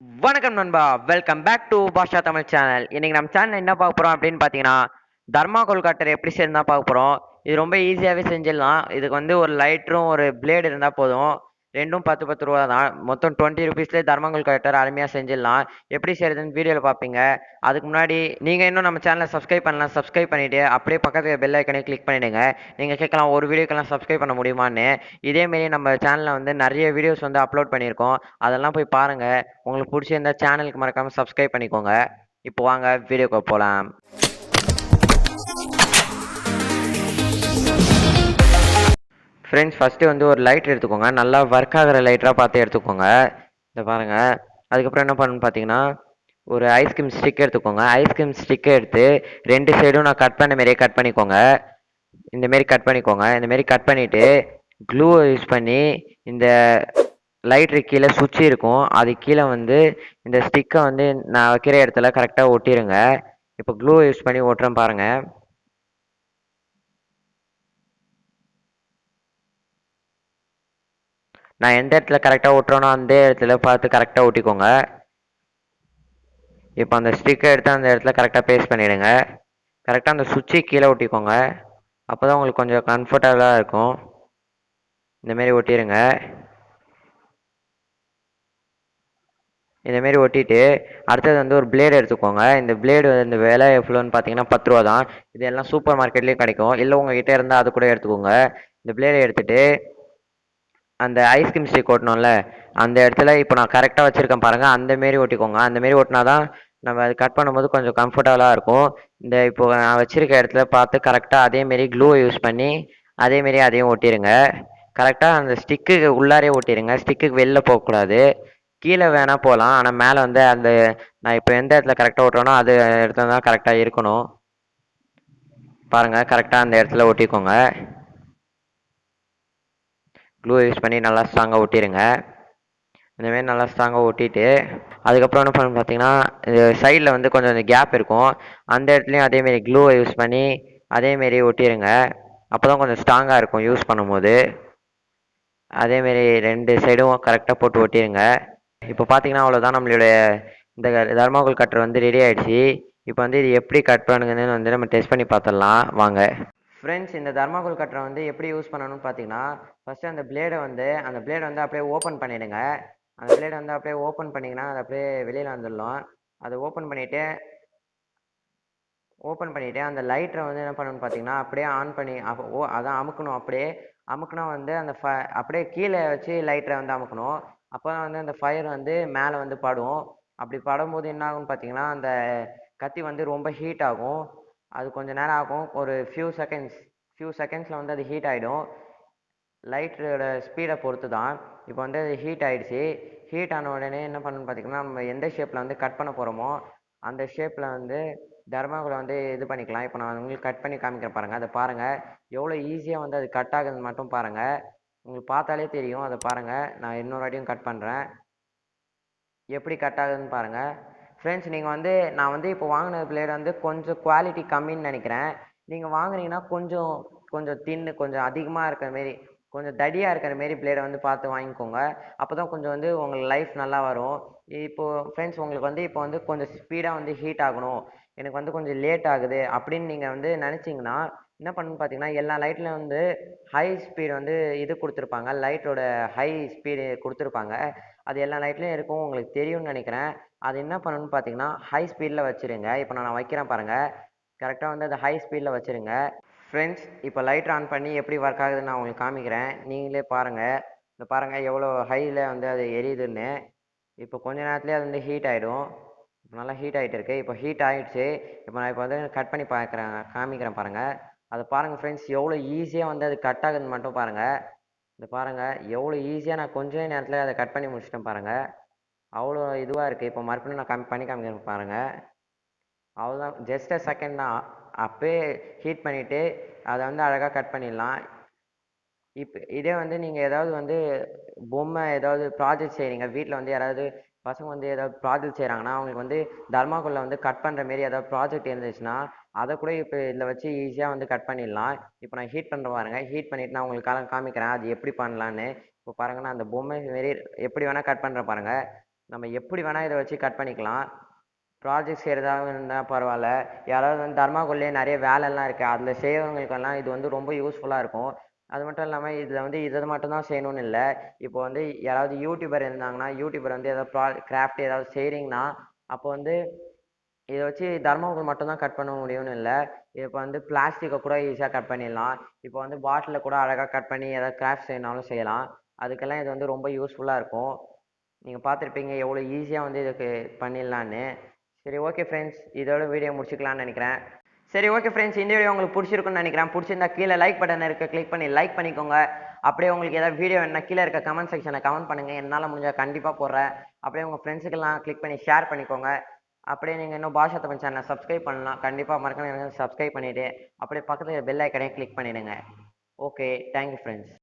வணக்கம் நண்பா, welcome back to Bhasha Tamil channel. இன்னைக்கு நம்ம சேனல் என்ன பார்க்க போறோம் அப்படின்னு பார்த்தீங்கன்னா, தர்மாகோல் கட்டர் எப்படி செய்யணும் தான் பார்க்க போறோம். இது ரொம்ப ஈஸியாகவே செஞ்சிடலாம். இதுக்கு வந்து ஒரு லைட்டரும் ஒரு பிளேடு இருந்தால் போதும். ரெண்டும் 10 ரூபா தான். மொத்தம் 20 ருபீஸ்லேயே தர்மாகோல் கட்டர் அருமையாக செஞ்சிடலாம். எப்படி செய்யறதுன்னு வீடியோவில் பார்ப்பீங்க. அதுக்கு முன்னாடி நீங்கள் இன்னும் நம்ம சேனலை சப்ஸ்கிரைப் பண்ணலாம். சப்ஸ்கிரைப் பண்ணிட்டு அப்படியே பக்கத்தில் பெல் ஐக்கனே கிளிக் பண்ணிடுங்க. நீங்கள் கேட்கலாம், ஒரு வீடியோக்கெல்லாம் சப்ஸ்கிரைப் பண்ண முடியுமான்னு. இதேமாரி நம்ம சேனலில் வந்து நிறைய வீடியோஸ் வந்து அப்லோட் பண்ணியிருக்கோம். அதெல்லாம் போய் பாருங்க. உங்களுக்கு பிடிச்சிருந்தா சேனலுக்கு மறக்காம சப்ஸ்கிரைப் பண்ணிக்கோங்க. இப்போ வாங்க வீடியோக்கு போகலாம். ஃப்ரெண்ட்ஸ், ஃபஸ்ட்டு வந்து ஒரு லைட் எடுத்துக்கோங்க. நல்லா ஒர்க் ஆகிற லைட்டராக பார்த்து எடுத்துக்கோங்க. இந்த பாருங்க. அதுக்கப்புறம் என்ன பண்ணணும்னு பார்த்தீங்கன்னா, ஒரு ஐஸ்கிரீம் ஸ்டிக் எடுத்துக்கோங்க. ஐஸ்கிரீம் ஸ்டிக்கை எடுத்து ரெண்டு சைடும் நான் கட் பண்ண மாரியே கட் பண்ணிக்கோங்க. இந்தமாரி கட் பண்ணிக்கோங்க. இந்தமாரி கட் பண்ணிவிட்டு க்ளூவை யூஸ் பண்ணி இந்த லைட்ரு கீழே சுவிட்ச் இருக்கும். அது கீழே வந்து இந்த ஸ்டிக்கை வந்து நான் வைக்கிற இடத்துல கரெக்டாக ஒட்டிடுங்க. இப்போ க்ளூவை யூஸ் பண்ணி ஒட்டுறேன் பாருங்கள். நான் எந்த இடத்துல கரெக்டாக ஒட்டுறேனோ அந்த இடத்துல பார்த்து கரெக்டாக ஒட்டிக்கோங்க. இப்போ அந்த ஸ்டிக்கை எடுத்து அந்த இடத்துல கரெக்டாக பேஸ்ட் பண்ணிவிடுங்க. கரெக்டாக அந்த சுவிட்சை கீழே ஒட்டிக்கோங்க. அப்போ தான் உங்களுக்கு கொஞ்சம் கம்ஃபர்டபுளாக இருக்கும். இந்தமாரி ஒட்டிடுங்க. இந்தமாரி ஒட்டிட்டு அடுத்தது வந்து ஒரு பிளேடு எடுத்துக்கோங்க. இந்த பிளேடு இந்த விலை எவ்வளோன்னு பார்த்தீங்கன்னா 10 ரூபா தான். இது எல்லாம் சூப்பர் மார்க்கெட்லேயும் கிடைக்கும். இல்லை உங்ககிட்ட இருந்தால் அது கூட எடுத்துக்கோங்க. இந்த பிளேடை எடுத்துட்டு அந்த ஐஸ்கிரீம் ஸ்டிக் ஓட்டணும்ல, அந்த இடத்துல இப்போ நான் கரெக்டாக வச்சுருக்கேன் பாருங்கள். அந்தமாரி ஒட்டிக்கோங்க. அந்தமாரி ஒட்டினா தான் நம்ம அது கட் பண்ணும்போது கொஞ்சம் கம்ஃபர்டபுளாக இருக்கும். இந்த இப்போ நான் வச்சுருக்க இடத்துல பார்த்து கரெக்டாக அதேமாரி க்ளூவை யூஸ் பண்ணி அதேமாரி அதையும் ஒட்டிடுங்க. கரெக்டாக அந்த ஸ்டிக்கு உள்ளாரே ஒட்டிடுங்க. ஸ்டிக்குக்கு வெளில போகக்கூடாது. கீழே வேணால் போகலாம், ஆனால் மேலே வந்து அந்த நான் இப்போ எந்த இடத்துல கரெக்டாக ஓட்டுறேனோ அது இடத்துல தான் கரெக்டாக இருக்கணும். பாருங்கள், கரெக்டாக அந்த இடத்துல ஒட்டிக்கோங்க. க்ளூ யூஸ் பண்ணி நல்லா ஸ்ட்ராங்காக ஒட்டிடுங்க. இந்தமாரி நல்லா ஸ்ட்ராங்காக ஒட்டிட்டு அதுக்கப்புறம் என்ன பண்ணணும் பார்த்தீங்கன்னா, சைடில் வந்து கொஞ்சம் அந்த கேப் இருக்கும். அந்த இடத்துலையும் அதேமாரி க்ளூவை யூஸ் பண்ணி அதேமாரி ஒட்டிடுங்க. அப்போ தான் கொஞ்சம் ஸ்ட்ராங்காக இருக்கும் யூஸ் பண்ணும்போது. அதேமாரி ரெண்டு சைடும் கரெக்டாக போட்டு ஒட்டிடுங்க. இப்போ பார்த்தீங்கன்னா அவ்வளோதான், நம்மளுடைய இந்த தர்மாகோல் கட்டர் வந்து ரெடி ஆகிடுச்சு. இப்போ வந்து இது எப்படி கட் பண்ணுங்கன்னு வந்து நம்ம டெஸ்ட் பண்ணி பார்த்துடலாம் வாங்க. ஃப்ரெண்ட்ஸ், இந்த தர்மாகோல் கட்டரை வந்து எப்படி யூஸ் பண்ணணும்னு பார்த்தீங்கன்னா, ஃபஸ்ட்டு அந்த பிளேடை வந்து அப்படியே ஓப்பன் பண்ணிவிடுங்க. அந்த பிளேடை வந்து அப்படியே ஓப்பன் பண்ணிங்கன்னா அது அப்படியே வெளியில் வந்துடலாம். அதை ஓப்பன் பண்ணிவிட்டு அந்த லைட்டரை வந்து என்ன பண்ணணும்னு பார்த்தீங்கன்னா, அப்படியே ஆன் பண்ணி அதான் அமுக்கணும். அப்படியே அமுக்குனா வந்து அந்த அப்படியே கீழே வச்சு லைட்டரை வந்து அமுக்கணும். அப்போ தான் வந்து அந்த ஃபயர் வந்து மேலே வந்து படும். அப்படி படும்போது என்ன ஆகும்னு பார்த்தீங்கன்னா, அந்த கத்தி வந்து ரொம்ப ஹீட் ஆகும். அது கொஞ்சம் நேரம் ஆகும். ஒரு ஃபியூ செகண்ட்ஸில் வந்து அது ஹீட் ஆகிடும். லைட்டரோட ஸ்பீடை பொறுத்து தான். இப்போ வந்து அது ஹீட் ஆகிடுச்சு. ஹீட் ஆன உடனே என்ன பண்ணணும்னு பார்த்தீங்கன்னா, நம்ம எந்த ஷேப்பில் வந்து கட் பண்ண போகிறோமோ அந்த ஷேப்பில் வந்து தர்மாகோலை வந்து இது பண்ணிக்கலாம். இப்போ நான் உங்களுக்கு கட் பண்ணி காமிக்கிறேன் பாருங்கள். அதை பாருங்கள், எவ்வளோ ஈஸியாக வந்து அது கட் ஆகுதுன்னு மட்டும் பாருங்கள். உங்களுக்கு பார்த்தாலே தெரியும். அதை பாருங்கள், நான் இன்னொரு வாட்டியும் கட் பண்ணுறேன். எப்படி கட் ஆகுதுன்னு பாருங்கள். ஃப்ரெண்ட்ஸ், நான் வந்து இப்போ வாங்கின பிளேடு வந்து கொஞ்சம் குவாலிட்டி கம்மின்னு நினைக்கிறேன். நீங்கள் வாங்குனீங்கன்னா கொஞ்சம் கொஞ்சம் தின்னு கொஞ்சம் அதிகமாக இருக்கிற மாரி, கொஞ்சம் தடியாக இருக்கிற மாரி பிளேடை வந்து பார்த்து வாங்கிக்கோங்க. அப்போ தான் கொஞ்சம் வந்து உங்களுக்கு லைஃப் நல்லா வரும். இப்போது ஃப்ரெண்ட்ஸ், உங்களுக்கு வந்து இப்போ வந்து கொஞ்சம் ஸ்பீடாக வந்து ஹீட் ஆகணும், எனக்கு வந்து கொஞ்சம் லேட் ஆகுது அப்படின்னு நீங்கள் வந்து நினச்சிங்கன்னா என்ன பண்ணணும்னு பார்த்தீங்கன்னா, எல்லா லைட்லையும் வந்து ஹை ஸ்பீடு வந்து இது கொடுத்துருப்பாங்க. லைட்டோட ஹை ஸ்பீடு கொடுத்துருப்பாங்க. அது எல்லா லைட்லையும் இருக்கும், உங்களுக்கு தெரியும்னு நினைக்கிறேன். அது என்ன பண்ணணும்னு பார்த்தீங்கன்னா, ஹை ஸ்பீடில் வச்சுருங்க. இப்போ நான் வைக்கிறேன் பாருங்கள். கரெக்டாக வந்து அதை ஹை ஸ்பீடில் வச்சுருங்க. ஃப்ரெண்ட்ஸ், இப்போ லைட் ஆன் பண்ணி எப்படி ஒர்க் ஆகுதுன்னு நான் உங்களுக்கு காமிக்கிறேன். நீங்களே பாருங்கள். இந்த பாருங்கள் எவ்வளோ ஹையில் வந்து அது எரியுதுன்னு. இப்போ கொஞ்ச நேரத்துலேயே அது வந்து ஹீட் ஆகிடும். இப்போ நல்லா ஹீட் ஆகிட்டு இருக்கு. இப்போ ஹீட் ஆகிடுச்சு. இப்போ வந்து கட் பண்ணி காமிக்கிறேன் பாருங்கள். அதை பாருங்கள் ஃப்ரெண்ட்ஸ், எவ்வளோ ஈஸியாக வந்து அது கட் ஆகுதுன்னு மட்டும் பாருங்கள். இந்த பாருங்கள் எவ்வளோ ஈஸியாக நான் கொஞ்ச நேரத்தில் அதை கட் பண்ணி முடிச்சிட்டேன் பாருங்கள். அவ்வளோ இதுவாக இருக்குது. இப்போ மறுபடியும் நான் பண்ணி காமிக்கிறேன் பாருங்கள். அவ்வளோதான், ஜஸ்ட் அ செகண்ட் தான். அப்போயே ஹீட் பண்ணிவிட்டு அதை வந்து அழகாக கட் பண்ணிடலாம். இப்போ இதே வந்து நீங்கள் ஏதாவது வந்து பொம்மை ஏதாவது ப்ராஜெக்ட் செய்கிறீங்க வீட்டில், வந்து யாராவது பசங்க வந்து ஏதாவது ப்ராஜெக்ட் செய்கிறாங்கன்னா அவங்களுக்கு வந்து தர்மாக்கோலில் வந்து கட் பண்ணுற மாரி ஏதாவது ப்ராஜெக்ட் இருந்துச்சுன்னா அதை கூட இப்போ இதில் வச்சு ஈஸியாக வந்து கட் பண்ணிடலாம். இப்போ நான் ஹீட் பண்ணுற பாருங்க. ஹீட் பண்ணிவிட்டு நான் உங்களுக்கு காமிக்கிறேன் அது எப்படி பண்ணலான்னு. இப்போ பாருங்கள், நான் அந்த பொம்மை மாரி எப்படி வேணால் கட் பண்ணுறேன் பாருங்கள். நம்ம எப்படி வேணால் இதை வச்சு கட் பண்ணிக்கலாம். ப்ராஜெக்ட் செய்கிறதாக இருந்தால் பரவாயில்ல, யாராவது வந்து தர்மாக்கோல்லே நிறைய வேலைலாம் இருக்குது, அதில் செய்கிறவங்களுக்கெல்லாம் இது வந்து ரொம்ப யூஸ்ஃபுல்லாக இருக்கும். அது மட்டும் இல்லாமல் இதில் வந்து இதை மட்டும் தான் செய்யணும்னு இல்லை. இப்போ வந்து யாராவது யூடியூபர் இருந்தாங்கன்னா, யூடியூபர் வந்து ஏதாவது கிராஃப்ட் ஏதாவது செய்கிறீங்கன்னா, அப்போ வந்து இதை வச்சு தர்மாக்கோல் மட்டும் தான் கட் பண்ண முடியும்னு இல்லை. இப்போ வந்து பிளாஸ்டிக்கை கூட ஈஸியாக கட் பண்ணிடலாம். இப்போ வந்து பாட்டிலில் கூட அழகாக கட் பண்ணி ஏதாவது கிராஃப்ட் செய்யணும்னாலும் செய்யலாம். அதுக்கெல்லாம் இது வந்து ரொம்ப யூஸ்ஃபுல்லாக இருக்கும். நீங்கள் பார்த்துருப்பீங்க எவ்வளோ ஈஸியாக வந்து இதுக்கு பண்ணிடலான்னு. சரி, ஓகே ஃப்ரெண்ட்ஸ், இதோட வீடியோ முடிச்சுக்கலாம்னு நினைக்கிறேன். சரி, ஓகே ஃப்ரெண்ட்ஸ், இந்த வீடியோ உங்களுக்கு பிடிச்சிருக்குன்னு நினைக்கிறேன். பிடிச்சிருந்தா கீழே லைக் பட்டன் இருக்க கிளிக் பண்ணி லைக் பண்ணிக்கோங்க. அப்படியே உங்களுக்கு ஏதாவது வீடியோ வேணும்னா கீழே இருக்க கமெண்ட் செக்ஷனில் கமெண்ட் பண்ணுங்கள். என்னால் முடிஞ்சால் கண்டிப்பாக போடுறேன். அப்படியே உங்கள் ஃப்ரெண்ட்ஸுக்கெல்லாம் கிளிக் பண்ணி ஷேர் பண்ணிக்கோங்க. அப்படியே நீங்கள் இன்னும் பாஷா தமிழ் சேனலை சப்ஸ்கிரைப் பண்ணலாம். கண்டிப்பாக மறக்காம சப்ஸ்கிரைப் பண்ணிவிட்டு அப்படியே பக்கத்தில் பெல் ஐக்கனையும் கிளிக் பண்ணிவிடுங்க. Okay, thank you friends.